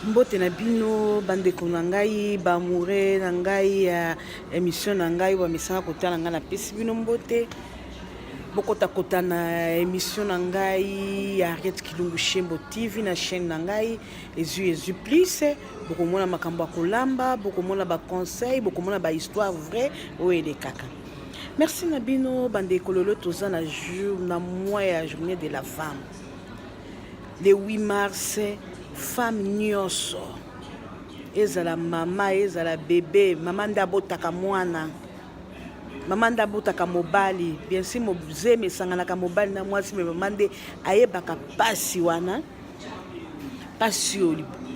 Mbote na bino bandeko na ngai bamoure na ngai ya émission na ngai wa misanga kotala nga na pesi bino mbote bokota kota na émission na ngai ya Arrête Kilungu Shembo TV na chaîne na ngai Ezu Plus bokomona makambo ya kolamba bokomona ba conseil bokomona ba histoire vrai oyele kaka. Merci na bino bandeko lolo toza na jour na mois ya journée de la femme le 8 mars. Femme nyonso ezala mama ezala bébé mama ndabotaka mwana mama ndabotaka mobali bien sûr mozeme sanganaka mobali na mwasi me mama nde ayebaka pasi wana pasi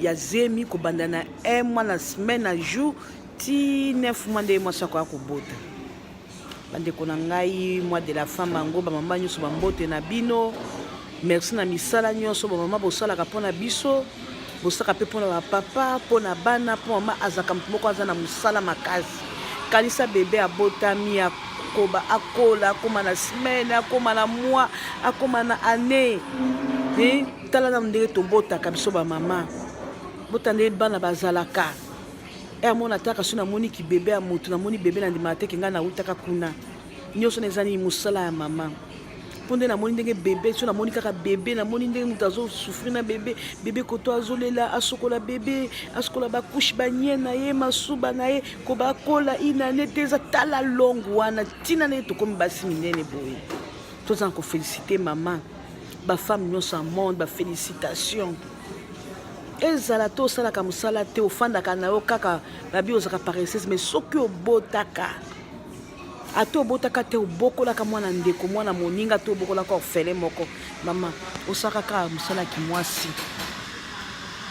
ya zemi kobanda na 1 mois na semaine na jour ti 9 mois nde mwasi akoya kobota bandeko na ngai mois de la femme ango bamama nyonso bambote na bino. Merci na misala nyonso ba mama bosalaka mpona biso bosaka pe mpona papa mpona bana mpo mama azaka moko aza na mosala makasi kalisa bebe abotami akoba akola akoma na semaine akoma na mois akoma na année tala na ndenge tobotaka biso bamama bota nde bana bazalaka amona taka so namoni ki bebe ya motu namoni bebe na ndima te kenga na utaka kuna nyonso na ezani mosala ya mama ponde na moni ndenge bébé so na moni kaka bébé na moni ndenge mutu azo souffrir na bébé bébé koto azolela asokola bébé asokola ba couche ba nye na ye masuba na ye ko ba kola inane teza tala longo wana tina ne to komi basi minene boye toza ko féliciter maman ba femme nyonso en monde ba félicitations ezala to sala ka musala te ofanda kana yo kaka babi ozaka paresseuse mais soki obotaka ato botaka te obokolaka mwana ndeko mwana moninga to obokolaka orphelin moko mama osaka kaka mosala ki mwasi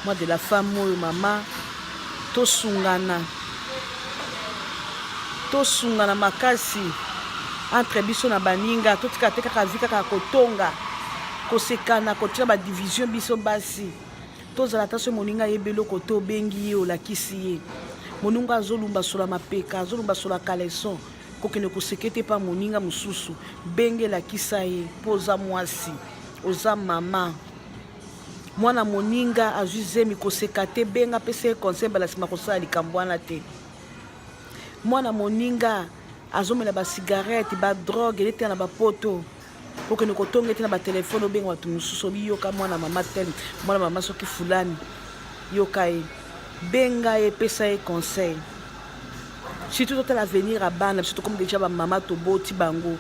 moi de la femme oyo mama tosungana makasi entre biso na baninga totika te kaka vi kaka kotonga kosekana kotika badivision biso basi tozala ta so moninga ayebi eloko te obengi ye olakisi ye moninga azolumba sola mapeka azolumba sola kaleson kokene kosekete pa moninga mosusu bengela kisa ye po oza mwasi oza mama mwana moninga azwi zemi koseka te benga pese conseil bala nsima kosala likambo wana te mwana moninga azomela basigarete badrogue elete na bapoto kokene kotonga ete na batelefone obenga bato mosusu obiyoka mwana mama tel mwana mama soki fulani yoka ye benga ye pesa ye conseil surtout tout l'avenir à bana surtout comme déjà ba mama to boti bango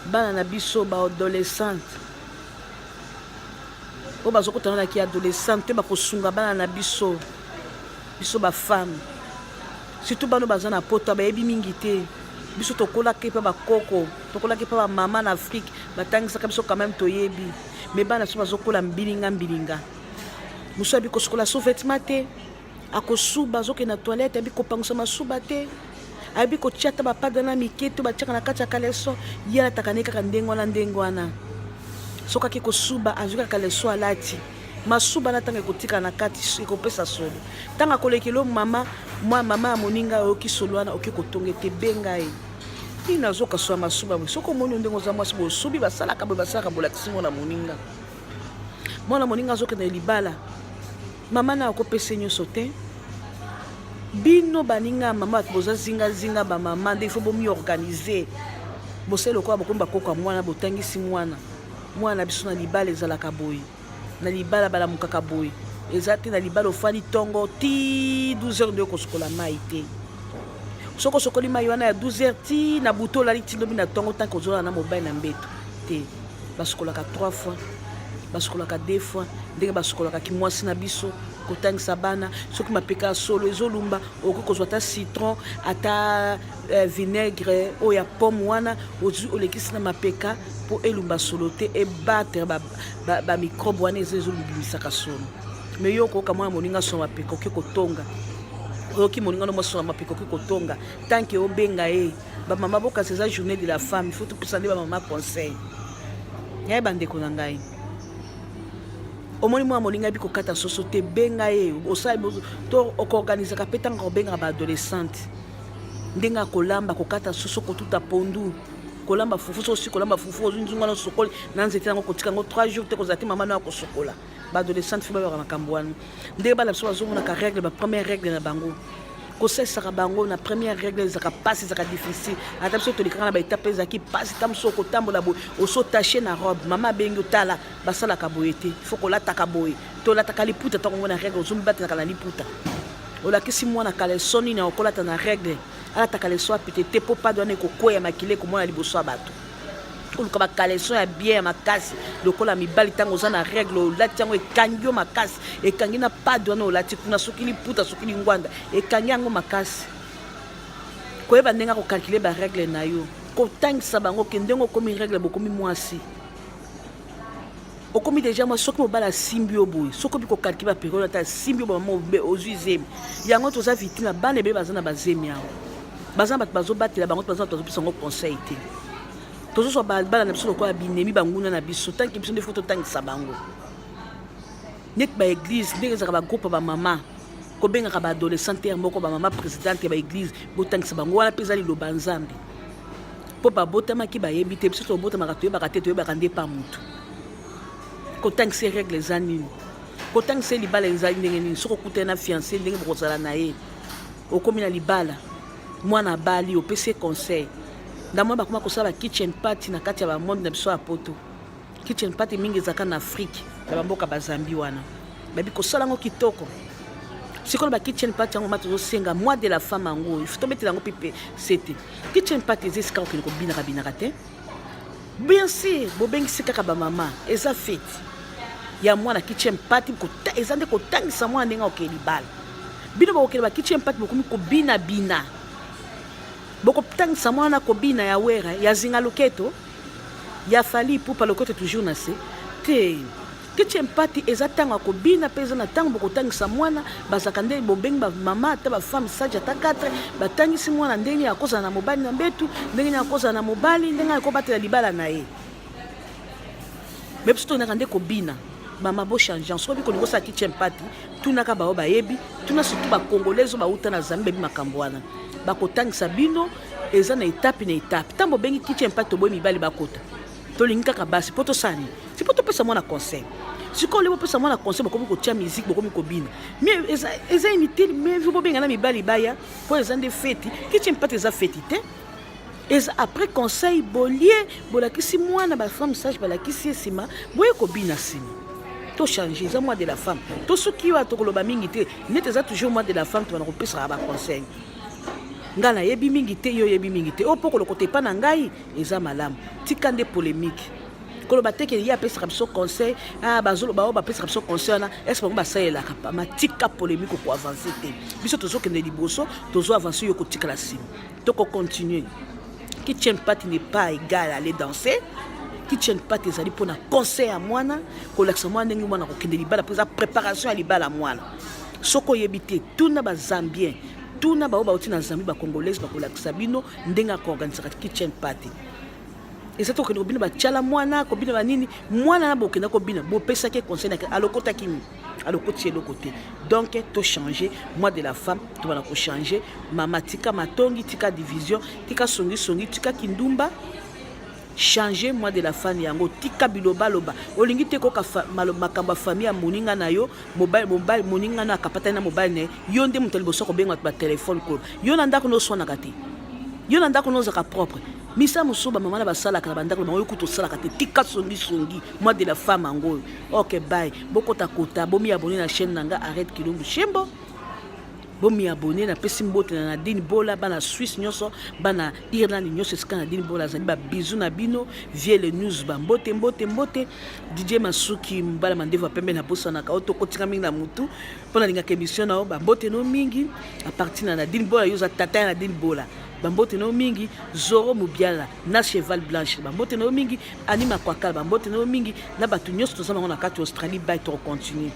bana na biso ba adolescente o bazoko tana ki adolescente ba kosunga bana na biso ba femme surtout bano bazana poto ba yebi mingi te biso to kola ke pa ba koko to kola ke pa ba mama na Afrique batangisa ka biso quand même to yebi mais bana so bazokola mbilinga musabi ko skola so vêtement te akosuba zoke na toilette abi kopangisa masuba te abi ko chata ba padana miketo ba chaka na kati ya kaleso yala takane kaka ndenge wana soka ke ko suba azuka kaleso alati masuba na tanga kotika na kati ko pesa solo tanga kolekelo mama mama moninga oki solo wana oki kotonge te benga e ina zoka so masuba soko moni ndenge za mwasi bo subi basalaka bolakisi mona moninga mona moninga zoka na libala mama na ko pesa nyonso te bino baninga mama boza zinga ba mama nde faut bomi organiser boselo kwa bokomba koka mwana botangisi mwana biso na libala ezalaka boy na libala bala mukaka boy ezate na libala ofali tongo ti 12h de koskola mai te soko sokoli mai wana ya 12h ti na buto la liti ndobi na tongo tanko zola na mobile na mbeto te baskola ka 3 fois baskola ka 2 fois ndenge baskola ka ki mwasi na biso kotangisa bana soki mapeka solo ezolumba okoki kozwa ata citron ata vinaigre oyo ya pomme wana ozwi olekisi na mapeka mpo elumba solo te ebattre bamicrobe wana ezolubimisaka solo me yo okoyoka mwana moninga so mapeka okoki kotonga oyoki moninga no mwasi mapeka okoki kotonga tanke obenga ye bamama bokasi eza journée de la femme il faut topesa nde bamama conseil yaye bandeko na ngai omoni mwa moninga bi kokata soso te benga ye osali to okorganisaka pe tanga obenga ba adolescente ndenga kolamba kokata soso kotuta pondu kolamba fufu sosi kolamba fufu ozunzunga no sokoli na nzete yango kotika ngo 3 jours te kozati mama na kosokola adolescente fi ba makambo wana ndenge bana biso bazomona règle ba première règle na bango kosesaka bango na première règle ezaka pasi ezaka difficile ata biso tolikaka na baetape ezalaki pasi ta mosu okotambola boye osotache na robe mama abengi otala basalaka boye te faut kolataka boye tolataka liputa ntango na règle ozomibatanaka na liputa olakisi mwana kaleso nini okolata na règle alataka leso apete te mpo pado wana ekokwea makili ekomona liboso ya bato oluka bakaleso ya bien ya makasi lokola mibali ntango oza na règle olati yango ekangi yo makasi ekangi na pado wana olati kuna soki liputa soki lingwanda ekangi yango makasi koyeba ndenge akokalkule barègle na yo kotangisa bango ke ndenge okomi règle bokomi mwasi okomi déjà moi soki mobala simbi yo boye soki obi kokalkule baperiode ata simbi yo bamama ozwi zemi yango toza victime ya bana ebele baza na bazemi awo baza na bato bazobatela bango baza na bato bazopesa yango conseil te tozoswa bana na biso lokola binemi banguna na biso tanki biso nde fo totangisa bango neti baeglise ndenge ezalaka bagroupe ya bamama kobengaka baadolescente ere moko bamama présidente ya baeglise botangisa bango wana mpe eza liloba nzambe mpo babotamaki bayebi te biso tobotamaka toyebaka te toyebaka nde pa motu kotangisa règle eza nini kotangisa libala ezali ndenge nini soki okutani na fiancé ndenge bokozala na ye okomi na libala mwana abali opesi conseil ndamwa bakoma kosala kitchen party na kati ya bamonde na biso ya poto kitchen party mingi ezalaka na afrique na bamboka bazambi wana babi kosala yango kitoko sikoyo bakitchen party yango ma tozosenga mois de la femme yango ifo tobetela yango pipe sete kitchen party eza esika kokende kobinaka te bien sûr bobengisi kaka bamama eza fete ya mwana kitchen party eza nde kotangisa mwana ndenge okende libala bino bakokende bakitchen party bokomi kobina bokotangisa mwana kobina ya wera ya zinga loketo ya fali pupa loketo toujours na se te kitchen party eza ntango akobina mpe eza na ntango bokotangisa mwana bazaka nde bobengi bamama ata bafemme sage ata 4 batangisi mwana ndenge akozala na mobali na mbetu ndenge akozala na mobali ndenge akobatela libala na ye me biso tonaka nde kobina mama bochange soki bikolingosa kitchen party tunaka bao bayebi tuna surtout bakongolais oyo bauta na zambi bebi makambo wana bakotangisa bino eza na etape ntango bobengi kitchen party toboyi mibali bakota tolingi kaka basi mpo tosani si mpo topesa mwana conseil sikoyo lebo pesa mwana conseil bokomi kotia musique bokomi kobina mais eza inutile mais vi bobengana mibali baya mpo eza nde feti kitchen party eza feti te eza après conseil bolie bolakisi mwana bafemme sage balakisi ye nsima boye kobina nsima tochange eza mois de la femme tosoki yo atokoloba mingi te neti eza toujours mois de la femme tobana kopesaka baconseil ngai nayebi mingi te yo yebi mingi te oyo mpo kolokota epa na ngai eza malamu tika nde polémique koloba teke ye apesaka biso conseil bazoloba oyo bapesaka biso conseil wana ese bango basalelaka pama tika polémique okoavance te biso tozokende liboso tozoavance yo kotikala nsima tokocontinue kitchen party n'est pas égal à aller danser kitchen party ezali mpona conseil ya mwana kolakisa mwana ndenge mwana kokende libala mpo eza préparation ya libala mwana soki oyebi te tuna bazambien tuna bao bauti na zambi bakongolaise bakolakisa bino ndenge akoorganisaka kitchen party eza tokende kobina batiala mwana kobina banini mwana na bokenda kobina bopesaki conseil nake alokotaki nini alokoti eloko te donc tochange mois de la femme tobana kochange mama tika matongi tika division tika songisongi tika kindumba changer mois de la femme yango tika bilobaloba olingi te koka makambo ya famille ya moninga na yo mobile moninga na akapatani na mobile na yo nde moto liboso kobenga ba telefone kolo yo na ndako noswanaka te yo na ndako nozaka propre misa mosusu bamama na basalaka na bandako bango yo kutu osalaka te tika songisongi mois de la femme yango ok bye bokotakota bomi abonné na chaîne nanga arrête kilungu shembo bomi abonné na pesi mbote na Nadine Bola bana Suisse nyonso bana Irlande nyonso esika na Nadine Bola zali ba bisou na bino vie le news ba mbote DJ Masuki mbala mandevo pembe na bosa na ka oto kotika mingi na mutu pona linga émission na ba mbote no mingi a partir na Nadine Bola yoza tata na Nadine Bola bambote no mingi Zoro Mubiala na Cheval Blanche bambote no mingi Anima Kwakala bambote no mingi na batu nyonso tozama na kati Australie ba to continuer.